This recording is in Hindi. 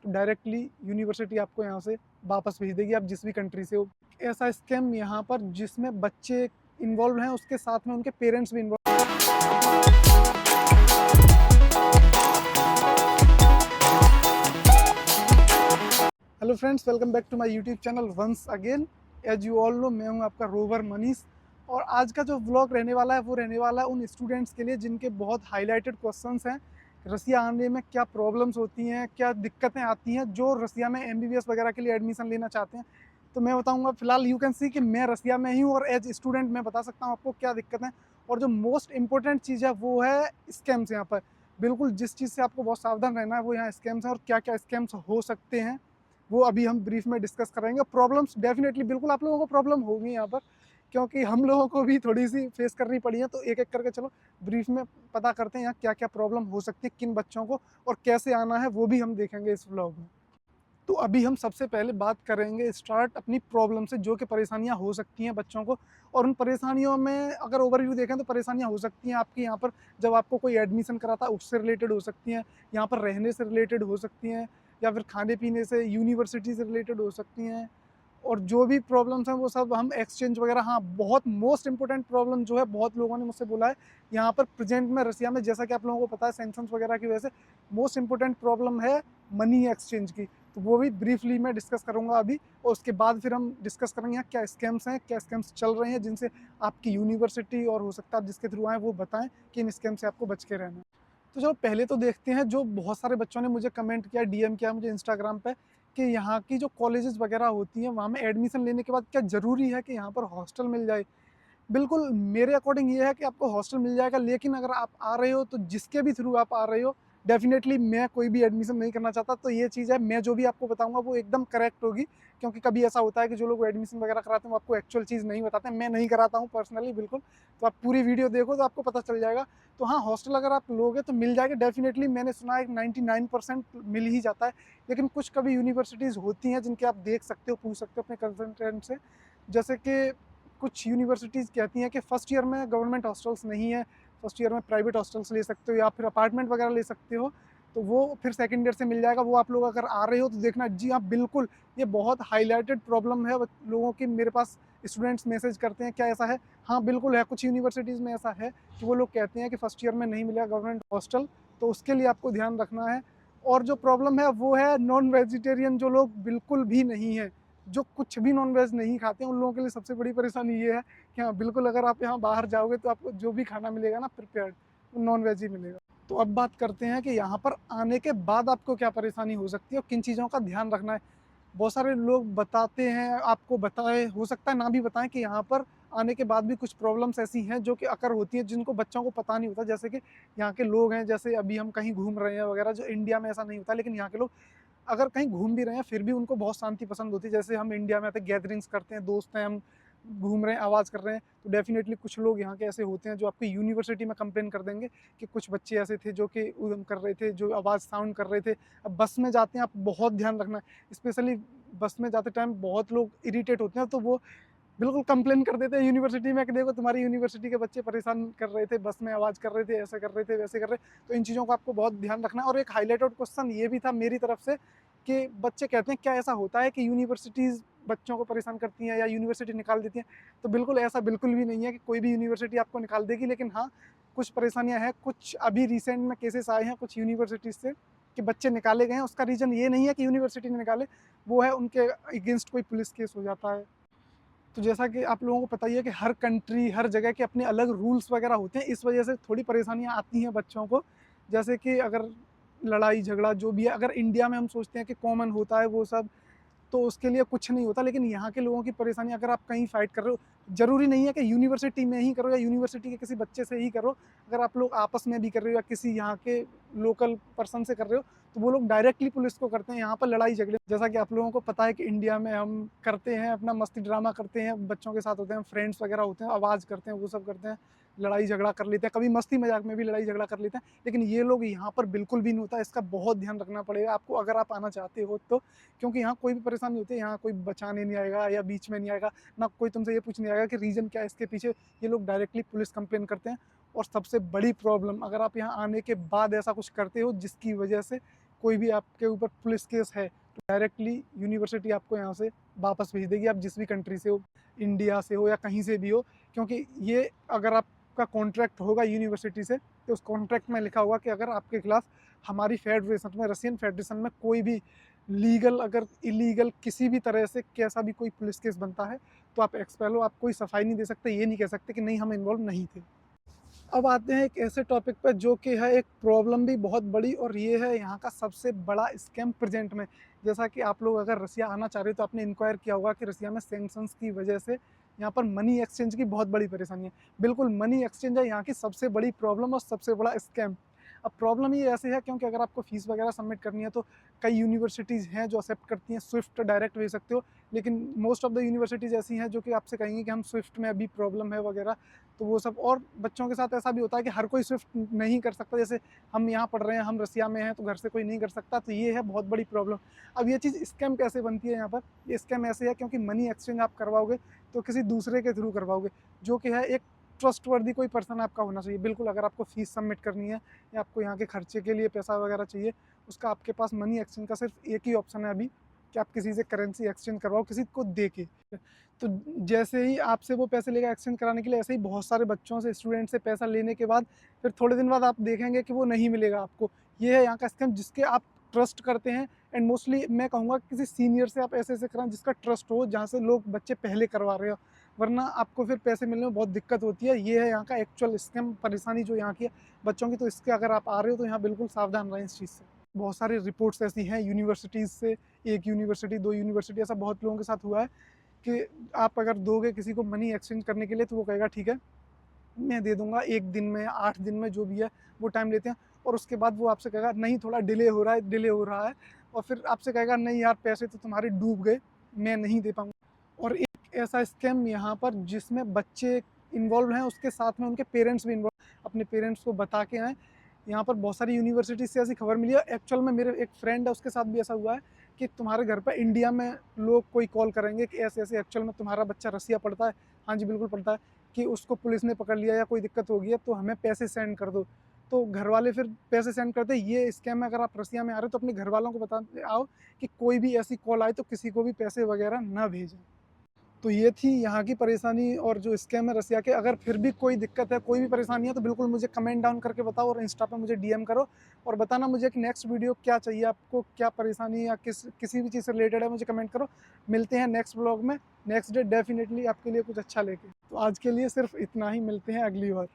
डायरेक्टली यूनिवर्सिटी आपको यहाँ से वापस भेज देगी, आप जिस भी कंट्री से हो। ऐसा स्कैम यहाँ पर जिसमें बच्चे इन्वॉल्व हैं, उसके साथ में उनके पेरेंट्स भी involve. Hello friends, welcome back to my YouTube channel once again. As you all know, मैं हूं आपका रोवर मनीष। और आज का जो व्लॉग रहने वाला है वो रहने वाला है उन स्टूडेंट्स के लिए जिनके बहुत हाईलाइटेड क्वेश्चंस हैं। रसिया आने में क्या प्रॉब्लम्स होती हैं, क्या दिक्कतें आती हैं जो रसिया में एमबीबीएस वगैरह के लिए एडमिशन लेना चाहते हैं। तो मैं बताऊँगा, फिलहाल यू कैन सी कि मैं रसिया में ही हूँ और एज स्टूडेंट मैं बता सकता हूँ आपको क्या दिक्कतें। और जो मोस्ट इंपॉर्टेंट चीज़ है वो है स्कैम्स। यहाँ पर बिल्कुल जिस चीज़ से आपको बहुत सावधान रहना है वो यहाँ स्कैम्स हैं, और क्या क्या स्कैम्स हो सकते हैं वो अभी हम ब्रीफ में डिस्कस करेंगे। प्रॉब्लम्स डेफिनेटली बिल्कुल आप लोगों को प्रॉब्लम होगी यहाँ पर, क्योंकि हम लोगों को भी थोड़ी सी फेस करनी पड़ी है। तो एक एक करके चलो ब्रीफ में पता करते हैं यहाँ क्या क्या प्रॉब्लम हो सकती है किन बच्चों को, और कैसे आना है वो भी हम देखेंगे इस व्लॉग में। तो अभी हम सबसे पहले बात करेंगे स्टार्ट अपनी प्रॉब्लम से, जो कि परेशानियां हो सकती हैं बच्चों को। और उन परेशानियों में अगर ओवरव्यू देखें तो परेशानियां हो सकती हैं आपकी यहाँ पर जब आपको कोई एडमिशन कराता है उससे रिलेटेड हो सकती हैं, यहाँ पर रहने से रिलेटेड हो सकती हैं, या फिर खाने पीने से, यूनिवर्सिटी से रिलेटेड हो सकती हैं। और जो भी प्रॉब्लम्स हैं वो सब हम एक्सचेंज वगैरह, हाँ बहुत मोस्ट इंपॉर्टेंट प्रॉब्लम जो है, बहुत लोगों ने मुझसे बोला है यहाँ पर प्रेजेंट में रसिया में, जैसा कि आप लोगों को पता है सैंक्शंस वगैरह की वजह से मोस्ट इंपॉर्टेंट प्रॉब्लम है मनी एक्सचेंज की। तो वो भी ब्रीफली मैं डिस्कस करूंगा अभी, और उसके बाद फिर हम डिस्कस करेंगे यहाँ क्या स्कैम्स हैं, क्या स्कैम्स चल रहे हैं जिनसे आपकी यूनिवर्सिटी और हो सकता है जिसके थ्रू आए वो बताएं कि इन स्कैम से आपको बच के रहना है। तो चलो पहले तो देखते हैं, जो बहुत सारे बच्चों ने मुझे कमेंट किया, डीएम किया मुझे इंस्टाग्राम पे, कि यहाँ की जो कॉलेजेस वगैरह होती हैं वहाँ में एडमिशन लेने के बाद क्या ज़रूरी है कि यहाँ पर हॉस्टल मिल जाए। बिल्कुल मेरे अकॉर्डिंग ये है कि आपको हॉस्टल मिल जाएगा, लेकिन अगर आप आ रहे हो तो जिसके भी थ्रू आप आ रहे हो, डेफिनेटली मैं कोई भी एडमिशन नहीं करना चाहता। तो ये चीज़ है, मैं जो भी आपको बताऊंगा वो एकदम करेक्ट होगी, क्योंकि कभी ऐसा होता है कि जो लोग एडमिशन वगैरह कराते हैं वो आपको एक्चुअल चीज़ नहीं बताते। मैं नहीं कराता हूँ पर्सनली बिल्कुल। तो आप पूरी वीडियो देखो तो आपको पता चल जाएगा। तो हाँ, हॉस्टल अगर आप लोगे तो मिल जाएगा डेफिनेटली। मैंने सुना है 99% मिल ही जाता है, लेकिन कुछ कभी यूनिवर्सिटीज़ होती हैं जिनके आप देख सकते हो, पूछ सकते हो अपने कंसल्टेंट से। जैसे कि कुछ यूनिवर्सिटीज़ कहती हैं कि फर्स्ट ईयर में गवर्नमेंट हॉस्टल्स नहीं है, फर्स्ट ईयर में प्राइवेट हॉस्टल्स ले सकते हो या फिर अपार्टमेंट वगैरह ले सकते हो। तो वो फिर सेकंड ईयर से मिल जाएगा। वो आप लोग अगर आ रहे हो तो देखना। जी हाँ बिल्कुल, ये बहुत हाईलाइटेड प्रॉब्लम है लोगों की। मेरे पास स्टूडेंट्स मैसेज करते हैं क्या ऐसा है। हाँ बिल्कुल है, कुछ यूनिवर्सिटीज़ में ऐसा है कि वो लोग कहते हैं कि फर्स्ट ईयर में नहीं मिलेगा गवर्नमेंट हॉस्टल। तो उसके लिए आपको ध्यान रखना है। और जो प्रॉब्लम है वो है नॉन वेजिटेरियन जो लोग बिल्कुल भी नहीं है, जो कुछ भी नॉन वेज नहीं खाते हैं, उन लोगों के लिए सबसे बड़ी परेशानी ये है कि हाँ बिल्कुल अगर आप यहाँ बाहर जाओगे तो आपको जो भी खाना मिलेगा ना प्रिपेयर्ड, वो नॉन वेज ही मिलेगा। तो अब बात करते हैं कि यहाँ पर आने के बाद आपको क्या परेशानी हो सकती है और किन चीज़ों का ध्यान रखना है। बहुत सारे लोग बताते हैं, आपको बताए, हो सकता है ना भी बताएं, कि यहाँ पर आने के बाद भी कुछ प्रॉब्लम्स ऐसी हैं जो कि अकर होती हैं जिनको बच्चों को पता नहीं होता। जैसे कि यहाँ के लोग हैं, जैसे अभी हम कहीं घूम रहे हैं वगैरह, जो इंडिया में ऐसा नहीं होता, लेकिन यहाँ के लोग अगर कहीं घूम भी रहे हैं फिर भी उनको बहुत शांति पसंद होती है। जैसे हम इंडिया में आते हैं, गैदरिंग्स करते हैं, दोस्त हैं, हम घूम रहे हैं, आवाज़ कर रहे हैं, तो डेफिनेटली कुछ लोग यहाँ के ऐसे होते हैं जो आपकी यूनिवर्सिटी में कंप्लेन कर देंगे कि कुछ बच्चे ऐसे थे जो कि उधम कर रहे थे, जो आवाज़ साउंड कर रहे थे। अब बस में जाते हैं, आप बहुत ध्यान रखना है, स्पेशली बस में जाते टाइम बहुत लोग इरिटेट होते हैं, तो वो बिल्कुल कंप्लेन कर देते हैं यूनिवर्सिटी में कि देखो तुम्हारी यूनिवर्सिटी के बच्चे परेशान कर रहे थे, बस में आवाज़ कर रहे थे, ऐसा कर रहे थे, वैसे कर रहे। तो इन चीज़ों का आपको बहुत ध्यान रखना है। और एक हाईलाइटेड क्वेश्चन ये भी था मेरी तरफ से कि बच्चे कहते हैं क्या ऐसा होता है कि यूनिवर्सिटीज़ बच्चों को परेशान करती हैं या यूनिवर्सिटी निकाल देती हैं। तो बिल्कुल ऐसा बिल्कुल भी नहीं है कि कोई भी यूनिवर्सिटी आपको निकाल देगी, लेकिन हाँ कुछ परेशानियाँ हैं। कुछ अभी रिसेंट में केसेस आए हैं कुछ यूनिवर्सिटीज़ से कि बच्चे निकाले गए हैं। उसका रीज़न ये नहीं है कि यूनिवर्सिटी ने निकाले, वो है उनके अगेंस्ट कोई पुलिस केस हो जाता है। तो जैसा कि आप लोगों को पता ही है कि हर कंट्री, हर जगह के अपने अलग रूल्स वगैरह होते हैं, इस वजह से थोड़ी परेशानियाँ आती हैं बच्चों को। जैसे कि अगर लड़ाई झगड़ा जो भी है, अगर इंडिया में हम सोचते हैं कि कॉमन होता है वो सब, तो उसके लिए कुछ नहीं होता। लेकिन यहाँ के लोगों की परेशानी, अगर आप कहीं फाइट कर रहे हो, ज़रूरी नहीं है कि यूनिवर्सिटी में ही करो या यूनिवर्सिटी के किसी बच्चे से ही करो। अगर आप लोग आपस में भी कर रहे हो या किसी यहाँ के लोकल पर्सन से कर रहे हो, तो वो लोग डायरेक्टली पुलिस को करते हैं। यहाँ पर लड़ाई झगड़े, जैसा कि आप लोगों को पता है कि इंडिया में हम करते हैं अपना मस्ती ड्रामा करते हैं, बच्चों के साथ होते हैं, फ्रेंड्स वगैरह होते हैं, आवाज़ करते हैं, वो सब करते हैं, लड़ाई झगड़ा कर लेते हैं, कभी मस्ती मजाक में भी लड़ाई झगड़ा कर लेते हैं। लेकिन ये लोग यहाँ पर बिल्कुल भी नहीं होता। इसका बहुत ध्यान रखना पड़ेगा आपको अगर आप आना चाहते हो तो, क्योंकि यहाँ कोई भी परेशानी होती है, यहाँ कोई बचाने नहीं आएगा या बीच में नहीं आएगा, ना कोई तुमसे ये पूछने आएगा कि रीज़न क्या है इसके पीछे। ये लोग डायरेक्टली पुलिस कंप्लेन करते हैं। और सबसे बड़ी प्रॉब्लम, अगर आप यहाँ आने के बाद ऐसा कुछ करते हो जिसकी वजह से कोई भी आपके ऊपर पुलिस केस है तो डायरेक्टली यूनिवर्सिटी आपको यहाँ से वापस भेज देगी, आप जिस भी कंट्री से हो, इंडिया से हो या कहीं से भी हो। क्योंकि ये अगर आपका कॉन्ट्रैक्ट होगा यूनिवर्सिटी से तो उस कॉन्ट्रैक्ट में लिखा होगा कि अगर आपके खिलाफ हमारी फेडरेशन में, रशियन फेडरेशन में कोई भी लीगल अगर इलीगल किसी भी तरह से कैसा भी कोई पुलिस केस बनता है तो आप एक्सपेल हो, आप कोई सफाई नहीं दे सकते, ये नहीं कह सकते कि नहीं हम इन्वॉल्व नहीं थे। अब आते हैं एक ऐसे टॉपिक पर जो कि है एक प्रॉब्लम भी बहुत बड़ी, और ये है यहाँ का सबसे बड़ा स्कैम प्रेजेंट में। जैसा कि आप लोग अगर रसिया आना चाह रहे हो तो आपने इंक्वायर किया होगा कि रसिया में सैंक्शंस की वजह से यहाँ पर मनी एक्सचेंज की बहुत बड़ी परेशानी है। बिल्कुल मनी एक्सचेंज है यहाँ की सबसे बड़ी प्रॉब्लम और सबसे बड़ा स्कैम। अब प्रॉब्लम ये ऐसे है क्योंकि अगर आपको फीस वगैरह सबमिट करनी है तो कई यूनिवर्सिटीज़ हैं जो एक्सेप्ट करती हैं, स्विफ्ट डायरेक्ट भेज सकते हो, लेकिन मोस्ट ऑफ द यूनिवर्सिटीज़ ऐसी हैं जो कि आपसे कहेंगी कि हम स्विफ्ट में अभी प्रॉब्लम है वगैरह, तो वो सब। और बच्चों के साथ ऐसा भी होता है कि हर कोई स्विफ्ट नहीं कर सकता, जैसे हम यहाँ पढ़ रहे हैं, हम रसिया में हैं तो घर से कोई नहीं कर सकता, तो ये है बहुत बड़ी प्रॉब्लम। अब ये चीज़ स्कैम कैसे बनती है यहाँ पर, ये स्कैम ऐसे है क्योंकि मनी एक्सचेंज आप करवाओगे तो किसी दूसरे के थ्रू करवाओगे, जो कि है एक ट्रस्टवर्दी कोई पर्सन आपका होना चाहिए। बिल्कुल अगर आपको फीस सबमिट करनी है या आपको यहाँ के खर्चे के लिए पैसा वगैरह चाहिए, उसका आपके पास मनी एक्सचेंज का सिर्फ एक ही ऑप्शन है अभी कि आप किसी से करेंसी एक्सचेंज करवाओ, किसी को दे के। तो जैसे ही आपसे वो पैसे लेगा एक्सचेंज कराने के लिए, ऐसे ही बहुत सारे बच्चों से, स्टूडेंट से पैसा लेने के बाद फिर थोड़े दिन बाद आप देखेंगे कि वो नहीं मिलेगा आपको। ये है यहाँ का स्कैम जिसके आप ट्रस्ट करते हैं, एंड मोस्टली मैं कहूँगा किसी सीनियर से आप ऐसे कराएं जिसका ट्रस्ट हो, जहाँ से लोग बच्चे पहले करवा रहे हो, वरना आपको फिर पैसे मिलने में बहुत दिक्कत होती है। ये है यहाँ का एक्चुअल स्कैम परेशानी जो यहाँ की है बच्चों की। तो इसके अगर आप आ रहे हो तो यहाँ बिल्कुल सावधान रहें इस चीज़ से। बहुत सारी रिपोर्ट्स ऐसी हैं यूनिवर्सिटीज़ से, एक यूनिवर्सिटी, दो यूनिवर्सिटी, ऐसा बहुत लोगों के साथ हुआ है कि आप अगर दोगे किसी को मनी एक्सचेंज करने के लिए तो वो कहेगा ठीक है मैं दे दूंगा, 1 दिन में, 8 दिन में, जो भी है वो टाइम लेते हैं, और उसके बाद वो आपसे कहेगा नहीं थोड़ा डिले हो रहा है, डिले हो रहा है, और फिर आपसे कहेगा नहीं यार पैसे तो तुम्हारे डूब गए, मैं नहीं दे पाऊँगा। और एक ऐसा स्कैम यहाँ पर जिसमें बच्चे इन्वॉल्व हैं, उसके साथ में उनके पेरेंट्स भी इन्वॉल्व, अपने पेरेंट्स को बता के आएँ। यहाँ पर बहुत सारी यूनिवर्सिटी से ऐसी खबर मिली है, एक्चुअल में मेरे एक फ्रेंड है उसके साथ भी ऐसा हुआ है कि तुम्हारे घर पर इंडिया में लोग कोई कॉल करेंगे कि ऐसे ऐसे एक्चुअल में तुम्हारा बच्चा रसिया पढ़ता है, हाँ जी बिल्कुल पढ़ता है, कि उसको पुलिस ने पकड़ लिया या कोई दिक्कत हो गई है तो हमें पैसे सेंड कर दो। तो घर वाले फिर पैसे सेंड करते हैं। ये स्कैम है, अगर आप रसिया में आ रहे हो तो अपने घर वालों को बता आओ कि कोई भी ऐसी कॉल आए तो किसी को भी पैसे वगैरह ना भेजें। तो ये थी यहाँ की परेशानी और जो स्कैम है रसिया के। अगर फिर भी कोई दिक्कत है, कोई भी परेशानी है तो बिल्कुल मुझे कमेंट डाउन करके बताओ, और इंस्टा पे मुझे डीएम करो और बताना मुझे कि नेक्स्ट वीडियो क्या चाहिए आपको, क्या परेशानी या किसी भी चीज़ से रिलेटेड है, मुझे कमेंट करो। मिलते हैं नेक्स्ट ब्लॉग में, नेक्स्ट डे डेफिनेटली आपके लिए कुछ अच्छा लेके। तो आज के लिए सिर्फ इतना ही, मिलते हैं अगली बार।